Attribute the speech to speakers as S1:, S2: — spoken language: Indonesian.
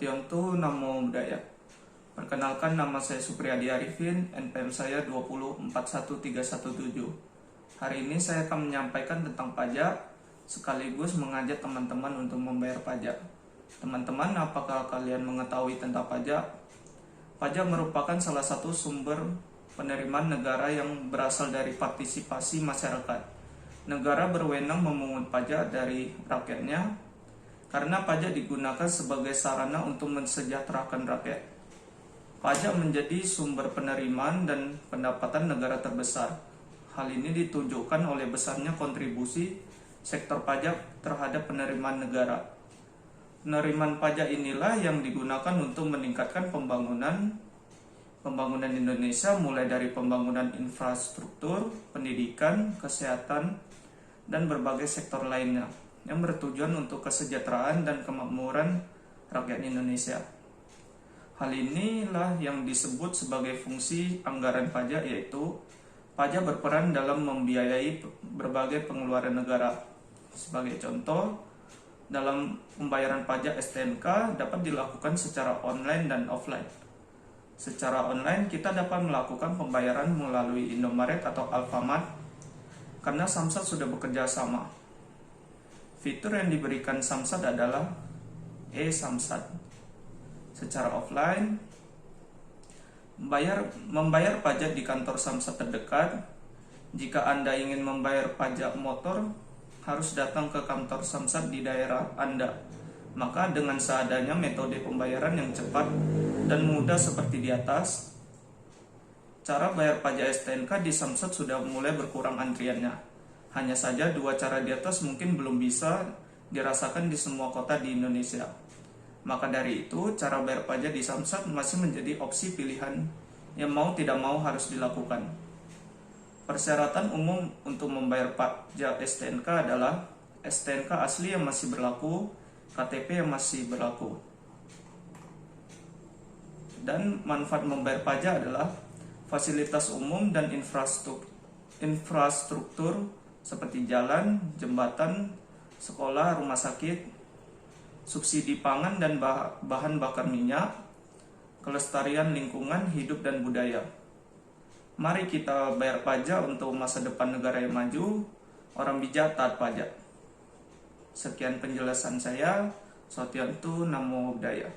S1: Sotiontu Namo Buddhaya. Perkenalkan, nama saya Supriyadi Arifin, NPM saya 2041317. Hari ini saya akan menyampaikan tentang pajak, sekaligus mengajak teman-teman untuk membayar pajak. Teman-teman, apakah kalian mengetahui tentang pajak? Pajak merupakan salah satu sumber penerimaan negara yang berasal dari partisipasi masyarakat. Negara berwenang memungut pajak dari rakyatnya, karena pajak digunakan sebagai sarana untuk mensejahterakan rakyat. Pajak menjadi sumber penerimaan dan pendapatan negara terbesar. Hal ini ditunjukkan oleh besarnya kontribusi sektor pajak terhadap penerimaan negara. Penerimaan pajak inilah yang digunakan untuk meningkatkan pembangunan Indonesia, mulai dari pembangunan infrastruktur, pendidikan, kesehatan, dan berbagai sektor lainnya, yang bertujuan untuk kesejahteraan dan kemakmuran rakyat Indonesia. Hal inilah yang disebut sebagai fungsi anggaran pajak, yaitu pajak berperan dalam membiayai berbagai pengeluaran negara. Sebagai contoh, dalam pembayaran pajak STNK dapat dilakukan secara online dan offline. Secara online, kita dapat melakukan pembayaran melalui Indomaret atau Alfamart karena Samsat sudah bekerja sama. Fitur yang diberikan Samsat adalah e-Samsat. Secara offline, membayar pajak di kantor Samsat terdekat. Jika Anda ingin membayar pajak motor, harus datang ke kantor Samsat di daerah Anda. Maka dengan seadanya metode pembayaran yang cepat dan mudah seperti di atas, cara bayar pajak STNK di Samsat sudah mulai berkurang antriannya. Hanya saja dua cara di atas mungkin belum bisa dirasakan di semua kota di Indonesia. Maka dari itu, cara bayar pajak di Samsat masih menjadi opsi pilihan yang mau tidak mau harus dilakukan. Persyaratan umum untuk membayar pajak STNK adalah STNK asli yang masih berlaku, KTP yang masih berlaku. Dan manfaat membayar pajak adalah fasilitas umum dan infrastruktur seperti jalan, jembatan, sekolah, rumah sakit, subsidi pangan dan bahan bakar minyak, kelestarian lingkungan hidup dan budaya. Mari kita bayar pajak untuk masa depan negara yang maju. Orang bijak taat pajak. Sekian penjelasan saya. Sotiontu Namo Buddhaya.